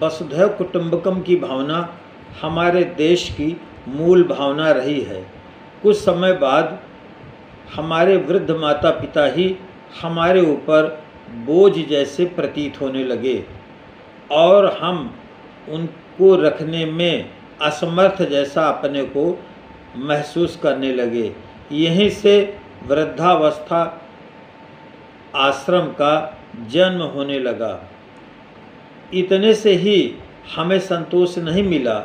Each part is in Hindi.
वसुधैव कुटुंबकम की भावना हमारे देश की मूल भावना रही है। कुछ समय बाद हमारे वृद्ध माता पिता ही हमारे ऊपर बोझ जैसे प्रतीत होने लगे और हम उनको रखने में असमर्थ जैसा अपने को महसूस करने लगे। यहीं से वृद्धावस्था आश्रम का जन्म होने लगा। इतने से ही हमें संतोष नहीं मिला,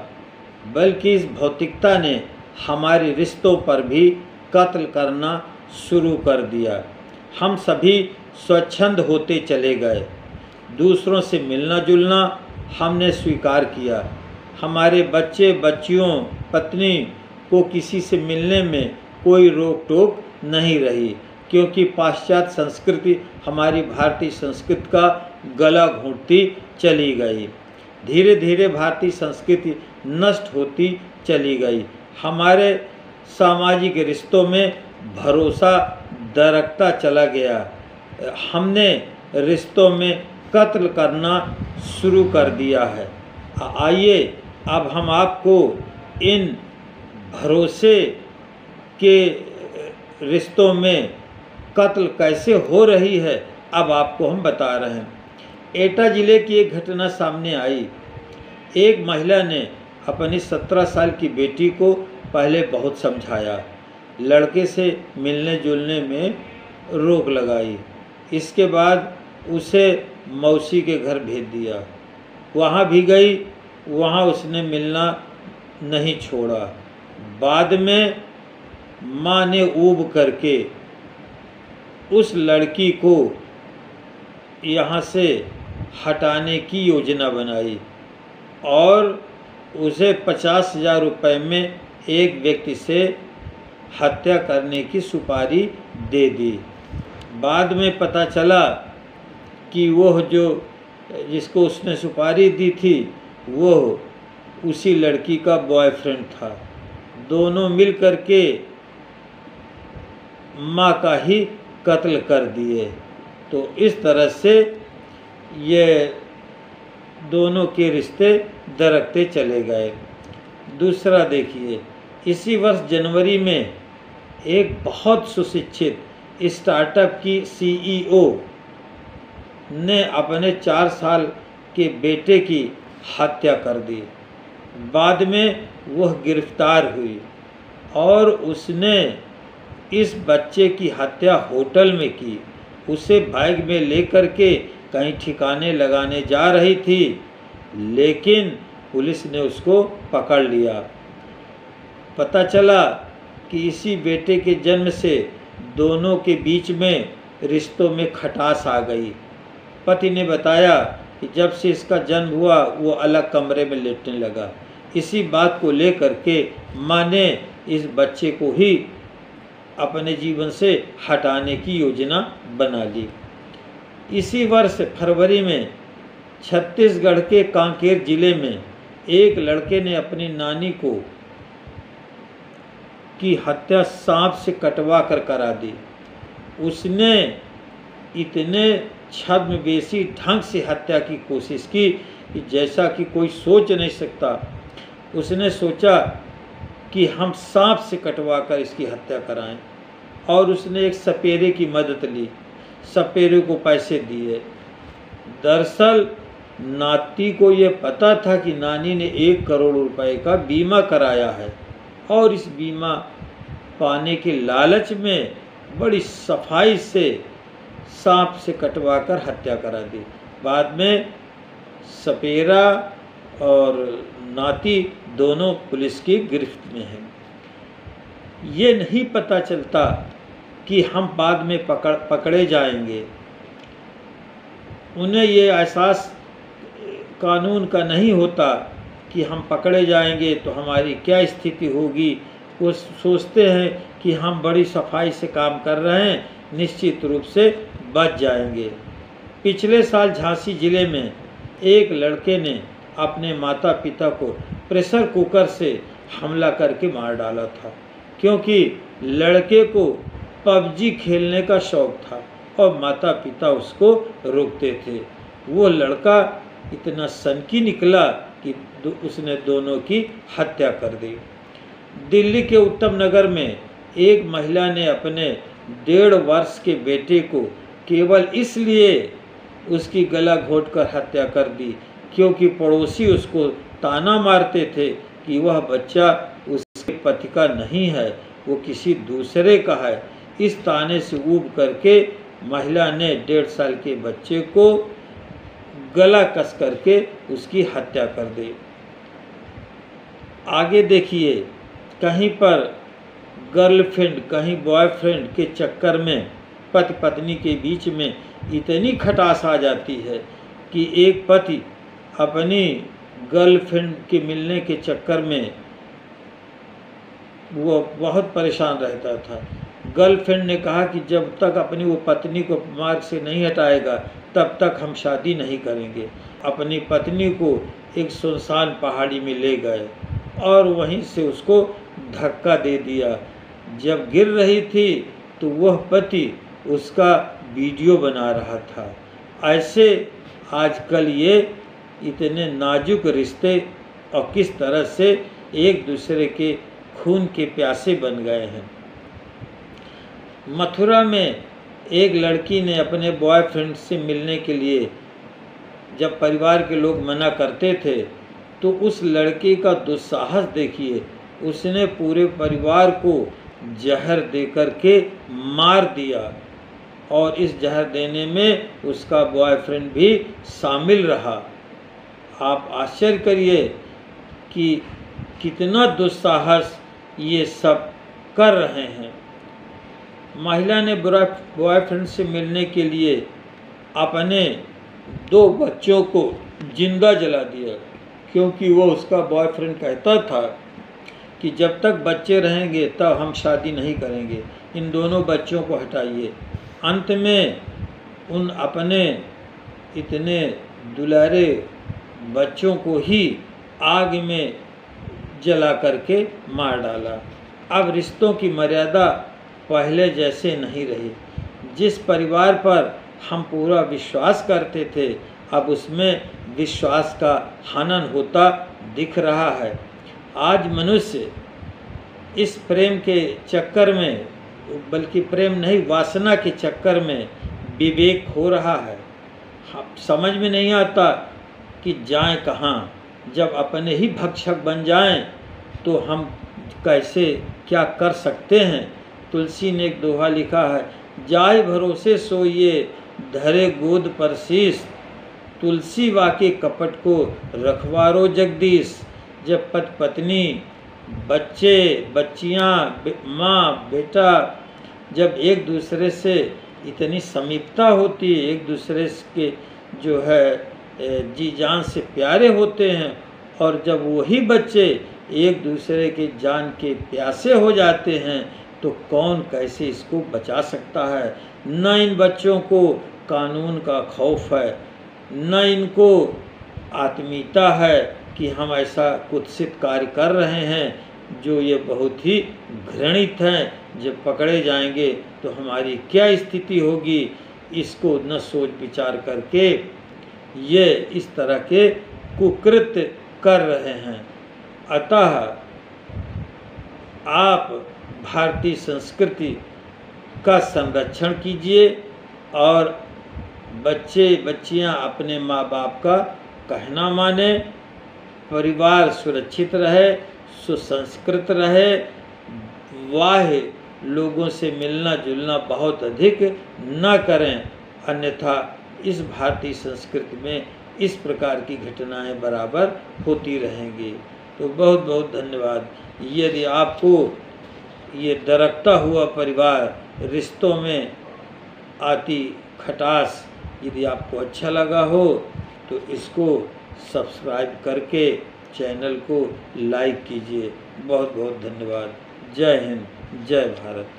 बल्कि इस भौतिकता ने हमारे रिश्तों पर भी कत्ल करना शुरू कर दिया। हम सभी स्वच्छंद होते चले गए। दूसरों से मिलना जुलना हमने स्वीकार किया। हमारे बच्चे बच्चियों पत्नी को किसी से मिलने में कोई रोक टोक नहीं रही, क्योंकि पाश्चात्य संस्कृति हमारी भारतीय संस्कृति का गला घोंटती चली गई। धीरे धीरे भारतीय संस्कृति नष्ट होती चली गई। हमारे सामाजिक रिश्तों में भरोसा दरकता चला गया। हमने रिश्तों में कत्ल करना शुरू कर दिया है। आइए अब हम आपको इन भरोसे के रिश्तों में कत्ल कैसे हो रही है अब आपको हम बता रहे हैं। एटा जिले की एक घटना सामने आई। एक महिला ने अपनी 17 साल की बेटी को पहले बहुत समझाया, लड़के से मिलने जुलने में रोक लगाई। इसके बाद उसे मौसी के घर भेज दिया। वहाँ भी गई, वहाँ उसने मिलना नहीं छोड़ा। बाद में माँ ने ऊब करके उस लड़की को यहाँ से हटाने की योजना बनाई और उसे 50,000 रुपये में एक व्यक्ति से हत्या करने की सुपारी दे दी। बाद में पता चला कि वह जो जिसको उसने सुपारी दी थी वह उसी लड़की का बॉयफ्रेंड था। दोनों मिल कर के माँ का ही कत्ल कर दिए। तो इस तरह से ये दोनों के रिश्ते दरकते चले गए। दूसरा देखिए, इसी वर्ष जनवरी में एक बहुत सुशिक्षित स्टार्टअप की सीईओ ने अपने 4 साल के बेटे की हत्या कर दी। बाद में वह गिरफ्तार हुई और उसने इस बच्चे की हत्या होटल में की। उसे बैग में लेकर के कहीं ठिकाने लगाने जा रही थी, लेकिन पुलिस ने उसको पकड़ लिया। पता चला कि इसी बेटे के जन्म से दोनों के बीच में रिश्तों में खटास आ गई। पति ने बताया कि जब से इसका जन्म हुआ वो अलग कमरे में लेटने लगा। इसी बात को लेकर के माँ ने इस बच्चे को ही अपने जीवन से हटाने की योजना बना ली। इसी वर्ष फरवरी में छत्तीसगढ़ के कांकेर जिले में एक लड़के ने अपनी नानी को की हत्या सांप से कटवा कर करा दी। उसने इतने छद्मवेशी ढंग से हत्या की कोशिश की कि जैसा कि कोई सोच नहीं सकता। उसने सोचा कि हम सांप से कटवा कर इसकी हत्या कराएं और उसने एक सपेरे की मदद ली। सपेरे को पैसे दिए। दरअसल नाती को ये पता था कि नानी ने 1 करोड़ रुपए का बीमा कराया है और इस बीमा पाने के लालच में बड़ी सफाई से सांप से कटवा कर हत्या करा दी। बाद में सपेरा और नाती दोनों पुलिस की गिरफ्त में हैं। ये नहीं पता चलता कि हम बाद में पकड़े जाएंगे। उन्हें ये एहसास कानून का नहीं होता कि हम पकड़े जाएंगे तो हमारी क्या स्थिति होगी। वो सोचते हैं कि हम बड़ी सफाई से काम कर रहे हैं, निश्चित रूप से बच जाएंगे। पिछले साल झांसी जिले में एक लड़के ने अपने माता पिता को प्रेशर कुकर से हमला करके मार डाला था, क्योंकि लड़के को पबजी खेलने का शौक था और माता पिता उसको रोकते थे। वो लड़का इतना सनकी निकला कि उसने दोनों की हत्या कर दी। दिल्ली के उत्तम नगर में एक महिला ने अपने 1.5 वर्ष के बेटे को केवल इसलिए उसकी गला घोंटकर हत्या कर दी क्योंकि पड़ोसी उसको ताना मारते थे कि वह बच्चा उसके पति का नहीं है, वो किसी दूसरे का है। इस ताने से ऊब करके महिला ने 1.5 साल के बच्चे को गला कस करके उसकी हत्या कर दी। आगे देखिए, कहीं पर गर्लफ्रेंड कहीं बॉयफ्रेंड के चक्कर में पति पत्नी के बीच में इतनी खटास आ जाती है कि एक पति अपनी गर्लफ्रेंड के मिलने के चक्कर में वो बहुत परेशान रहता था। गर्लफ्रेंड ने कहा कि जब तक अपनी वो पत्नी को मार्ग से नहीं हटाएगा तब तक हम शादी नहीं करेंगे। अपनी पत्नी को एक सुनसान पहाड़ी में ले गए और वहीं से उसको धक्का दे दिया। जब गिर रही थी तो वह पति उसका वीडियो बना रहा था। ऐसे आजकल ये इतने नाजुक रिश्ते और किस तरह से एक दूसरे के खून के प्यासे बन गए हैं। मथुरा में एक लड़की ने अपने बॉयफ्रेंड से मिलने के लिए जब परिवार के लोग मना करते थे तो उस लड़के का दुस्साहस देखिए, उसने पूरे परिवार को जहर देकर के मार दिया और इस जहर देने में उसका बॉयफ्रेंड भी शामिल रहा। आप आश्चर्य करिए कि कितना दुस्साहस ये सब कर रहे हैं। महिला ने बॉयफ्रेंड से मिलने के लिए अपने 2 बच्चों को जिंदा जला दिया क्योंकि वो उसका बॉयफ्रेंड कहता था कि जब तक बच्चे रहेंगे तब हम शादी नहीं करेंगे, इन दोनों बच्चों को हटाइए। अंत में उन अपने इतने दुलारे बच्चों को ही आग में जला करके मार डाला। अब रिश्तों की मर्यादा पहले जैसे नहीं रही। जिस परिवार पर हम पूरा विश्वास करते थे अब उसमें विश्वास का हनन होता दिख रहा है। आज मनुष्य इस प्रेम के चक्कर में, बल्कि प्रेम नहीं वासना के चक्कर में विवेक खो रहा है। समझ में नहीं आता कि जाएं कहाँ। जब अपने ही भक्षक बन जाएं तो हम कैसे क्या कर सकते हैं। तुलसी ने एक दोहा लिखा है, जाय भरोसे सोइए धरे गोद पर शीश, तुलसी वाके कपट को रखवारो जगदीश। जब पति पत्नी, बच्चे बच्चियाँ, माँ बेटा जब एक दूसरे से इतनी समीपता होती है, एक दूसरे के जो है जी जान से प्यारे होते हैं, और जब वही बच्चे एक दूसरे के जान के प्यासे हो जाते हैं तो कौन कैसे इसको बचा सकता है। न इन बच्चों को कानून का खौफ है, न इनको आत्मीयता है कि हम ऐसा कुत्सित कार्य कर रहे हैं जो ये बहुत ही घृणित हैं। जब पकड़े जाएंगे तो हमारी क्या स्थिति होगी, इसको न सोच विचार करके ये इस तरह के कुकृत्य कर रहे हैं। अतः आप भारतीय संस्कृति का संरक्षण कीजिए और बच्चे बच्चियां अपने माँ बाप का कहना माने, परिवार सुरक्षित रहे, सुसंस्कृत रहे, बाह्य लोगों से मिलना जुलना बहुत अधिक न करें, अन्यथा इस भारतीय संस्कृति में इस प्रकार की घटनाएं बराबर होती रहेंगी। तो बहुत बहुत धन्यवाद। यदि आपको ये दरकता हुआ परिवार रिश्तों में आती खटास यदि आपको अच्छा लगा हो तो इसको सब्सक्राइब करके चैनल को लाइक कीजिए। बहुत बहुत धन्यवाद। जय हिंद, जय भारत।